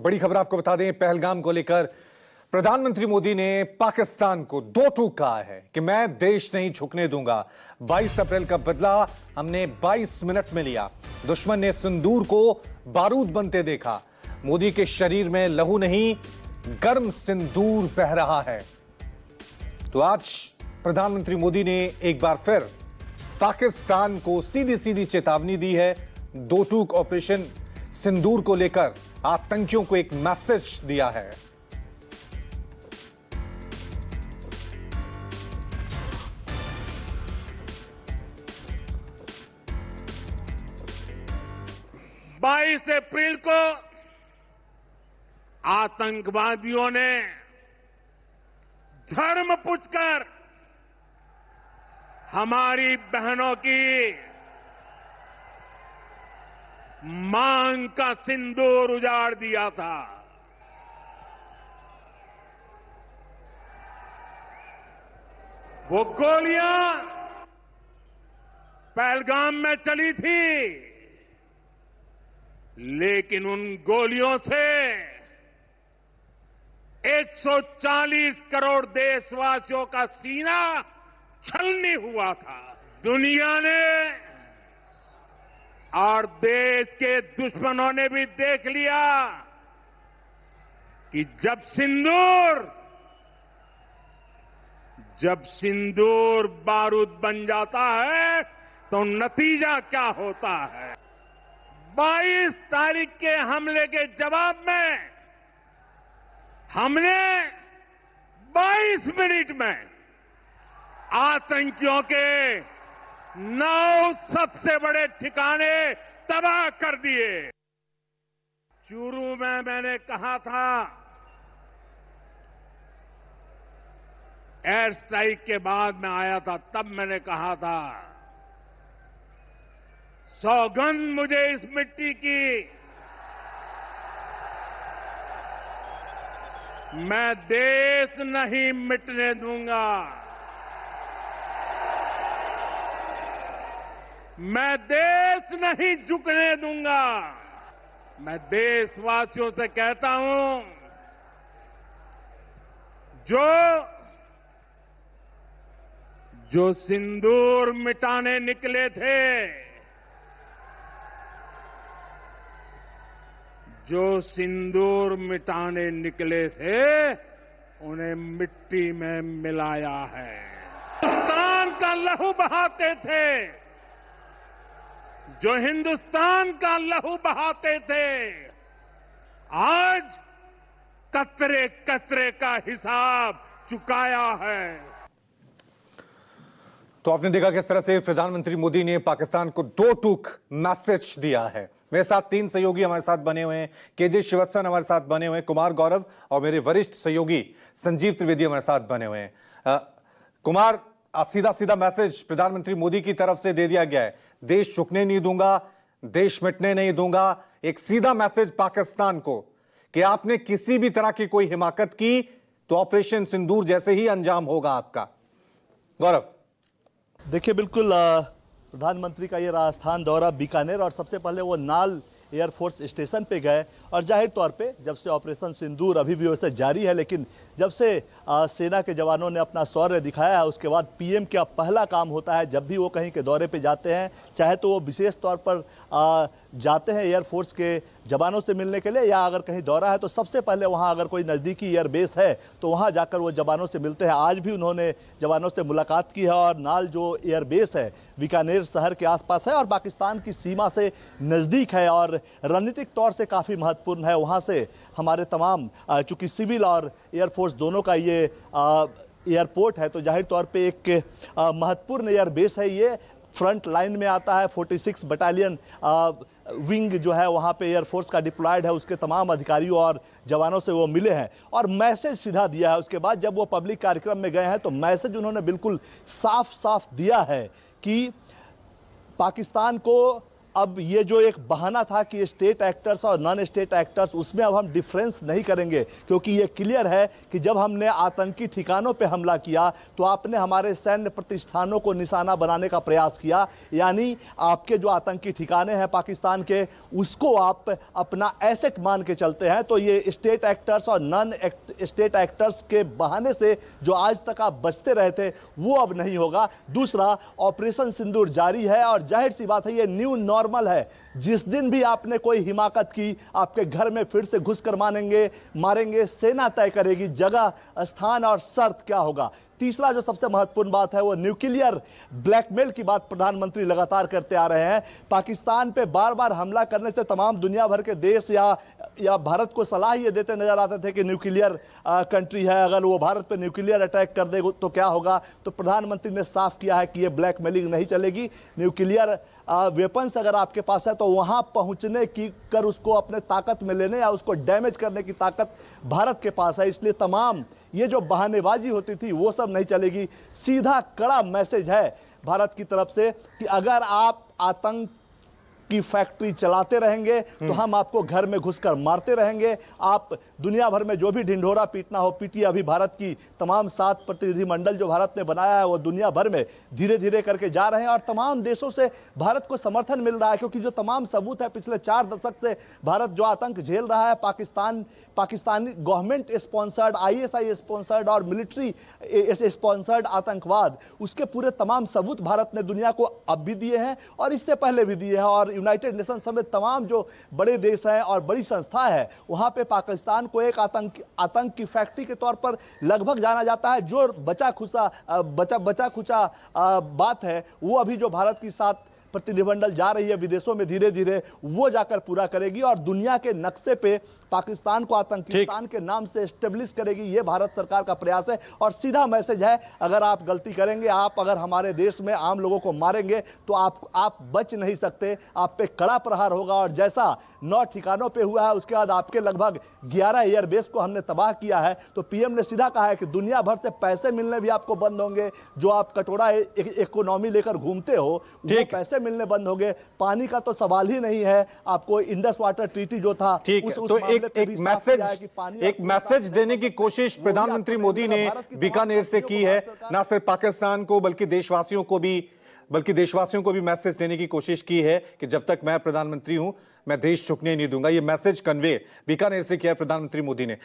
बड़ी खबर आपको बता दें, पहलगाम को लेकर प्रधानमंत्री मोदी ने पाकिस्तान को दो टूक कहा है कि मैं देश नहीं झुकने दूंगा। 22 अप्रैल का बदला हमने 22 मिनट में लिया। दुश्मन ने सिंदूर को बारूद बनते देखा। मोदी के शरीर में लहू नहीं, गर्म सिंदूर बह रहा है। तो आज प्रधानमंत्री मोदी ने एक बार फिर पाकिस्तान को सीधी सीधी चेतावनी दी है। दो टूक ऑपरेशन सिंदूर को लेकर आतंकियों को एक मैसेज दिया है। बाईस अप्रैल को आतंकवादियों ने धर्म पूछकर हमारी बहनों की मांग का सिंदूर उजाड़ दिया था। वो गोलियां पहलगाम में चली थी, लेकिन उन गोलियों से 140 करोड़ देशवासियों का सीना छलनी हुआ था। दुनिया ने और देश के दुश्मनों ने भी देख लिया कि जब सिंदूर बारूद बन जाता है तो नतीजा क्या होता है। 22 तारीख के हमले के जवाब में हमने 22 मिनट में आतंकियों के 9 सबसे बड़े ठिकाने तबाह कर दिए। चूरू में मैंने कहा था, एयर स्ट्राइक के बाद मैं आया था, तब मैंने कहा था, सौगंध मुझे इस मिट्टी की, मैं देश नहीं मिटने दूंगा। मैं देश नहीं झुकने दूंगा। मैं देशवासियों से कहता हूं, जो सिंदूर मिटाने निकले थे, उन्हें मिट्टी में मिलाया है। हिंदुस्तान का लहू बहाते थे, जो हिंदुस्तान का लहू बहाते थे, आज कतरे कतरे का हिसाब चुकाया है। तो आपने देखा किस तरह से प्रधानमंत्री मोदी ने पाकिस्तान को दो टूक मैसेज दिया है। मेरे साथ 3 सहयोगी हमारे साथ बने हुए हैं। केजे श्रीवत्सन हमारे साथ बने हुए हैं, कुमार गौरव और मेरे वरिष्ठ सहयोगी संजीव त्रिवेदी हमारे साथ बने हुए हैं। कुमार, सीधा सीधा मैसेज प्रधानमंत्री मोदी की तरफ से दे दिया गया है, देश झुकने नहीं दूंगा, देश मिटने नहीं दूंगा। एक सीधा मैसेज पाकिस्तान को कि आपने किसी भी तरह की कोई हिमाकत की तो ऑपरेशन सिंदूर जैसे ही अंजाम होगा आपका। गौरव, देखिए, बिल्कुल प्रधानमंत्री का ये राजस्थान दौरा, बीकानेर, और सबसे पहले वो नाल एयरफोर्स स्टेशन पे गए। और जाहिर तौर पे जब से ऑपरेशन सिंदूर अभी भी वैसे जारी है, लेकिन जब से सेना के जवानों ने अपना शौर्य दिखाया है, उसके बाद पीएम का पहला काम होता है, जब भी वो कहीं के दौरे पे जाते हैं, चाहे तो वो विशेष तौर पर जाते हैं एयरफोर्स के जवानों से मिलने के लिए, या अगर कहीं दौरा है तो सबसे पहले वहाँ अगर कोई नज़दीकी एयरबेस है तो वहाँ जाकर वो जवानों से मिलते हैं। आज भी उन्होंने जवानों से मुलाकात की है। और नाल जो एयरबेस है बीकानेर शहर के आसपास है और पाकिस्तान की सीमा से नज़दीक है और रणनीतिक तौर से काफ़ी महत्वपूर्ण है। वहाँ से हमारे तमाम, चूंकि सिविल और एयरफोर्स दोनों का ये एयरपोर्ट है, तो जाहिर तौर पे एक महत्वपूर्ण एयरबेस है। ये फ्रंट लाइन में आता है। 46 बटालियन विंग जो है वहाँ पे एयरफोर्स का डिप्लॉयड है, उसके तमाम अधिकारियों और जवानों से वो मिले हैं और मैसेज सीधा दिया है। उसके बाद जब वो पब्लिक कार्यक्रम में गए हैं तो मैसेज उन्होंने बिल्कुल साफ साफ दिया है कि पाकिस्तान को अब ये जो एक बहाना था कि स्टेट एक्टर्स और नॉन स्टेट एक्टर्स, उसमें अब हम डिफरेंस नहीं करेंगे, क्योंकि ये क्लियर है कि जब हमने आतंकी ठिकानों पे हमला किया तो आपने हमारे सैन्य प्रतिष्ठानों को निशाना बनाने का प्रयास किया। यानी आपके जो आतंकी ठिकाने हैं पाकिस्तान के, उसको आप अपना एसेट मान के चलते हैं। तो ये स्टेट एक्टर्स और नॉन स्टेट एक्टर्स के बहाने से जो आज तक आप बचते रहे थे, वो अब नहीं होगा। दूसरा, ऑपरेशन सिंदूर जारी है और जाहिर सी बात है ये न्यू नॉर्मल है। जिस दिन भी आपने कोई हिमाकत की, आपके घर में फिर से घुसकर मारेंगे, सेना तय करेगी जगह, स्थान और शर्त क्या होगा। तीसरा जो सबसे महत्वपूर्ण बात है वो न्यूक्लियर ब्लैकमेल की बात प्रधानमंत्री लगातार करते आ रहे हैं। पाकिस्तान पे बार बार हमला करने से तमाम दुनिया भर के देश या भारत को सलाह ये देते नजर आते थे कि न्यूक्लियर कंट्री है, अगर वो भारत पे न्यूक्लियर अटैक कर दे तो क्या होगा। तो प्रधानमंत्री ने साफ किया है कि ये ब्लैकमेलिंग नहीं चलेगी। न्यूक्लियर वेपन्स अगर आपके पास है तो वहां पहुंचने की कर उसको अपने ताकत में लेने या उसको डैमेज करने की ताकत भारत के पास है। इसलिए तमाम ये जो बहानेबाजी होती थी वो सब नहीं चलेगी। सीधा कड़ा मैसेज है भारत की तरफ से कि अगर आप आतंक की फैक्ट्री चलाते रहेंगे तो हम आपको घर में घुसकर मारते रहेंगे। आप दुनिया भर में जो भी ढिंढोरा पीटना हो पीटिए। अभी भारत की तमाम 7 प्रतिनिधिमंडल जो भारत ने बनाया है वो दुनिया भर में धीरे धीरे करके जा रहे हैं और तमाम देशों से भारत को समर्थन मिल रहा है, क्योंकि जो तमाम सबूत है पिछले 4 दशक से भारत जो आतंक झेल रहा है, Pakistani government sponsored, ISI sponsored और मिलिट्री स्पॉन्सर्ड आतंकवाद, उसके पूरे तमाम सबूत भारत ने दुनिया को अब भी दिए हैं और इससे पहले भी दिए हैं। और यूनाइटेड नेशन समेत तमाम जो बड़े देश हैं और बड़ी संस्था है, वहां पे पाकिस्तान को एक आतंक की फैक्ट्री के तौर पर लगभग जाना जाता है। जो बचा खुचा बात है वो अभी जो भारत की साथ प्रतिनिधिमंडल जा रही है विदेशों में, धीरे धीरे वो जाकर पूरा करेगी और दुनिया के नक्शे पे पाकिस्तान को आतंकिस्तान के नाम से एस्टेब्लिश करेगी। ये भारत सरकार का प्रयास है और सीधा मैसेज है, अगर आप गलती करेंगे, आप अगर हमारे देश में आम लोगों को मारेंगे तो आप बच नहीं सकते, आप पे कड़ा प्रहार होगा। और जैसा 9 ठिकानों पे हुआ है, उसके बाद आपके लगभग 11 एयरबेस को हमने तबाह किया है। तो पीएम ने सीधा कहा है कि दुनिया भर से पैसे मिलने भी आपको बंद होंगे। जो आप कटोरा इकोनॉमी लेकर घूमते हो वो पैसे मिलने बंद हो गए। पानी का तो सवाल ही नहीं है। आपको इंडस वाटर ट्रीटी जो था, तो एक मैसेज देने की कोशिश प्रधानमंत्री मोदी ने बीकानेर से की है। ना सिर्फ पाकिस्तान को बल्कि देशवासियों को भी मैसेज देने की कोशिश की है कि जब तक मैं प्रधानमंत्री हूं मैं देश झुकने नहीं दूंगा। यह मैसेज कन्वे बीकानेर से किया है प्रधानमंत्री मोदी ने।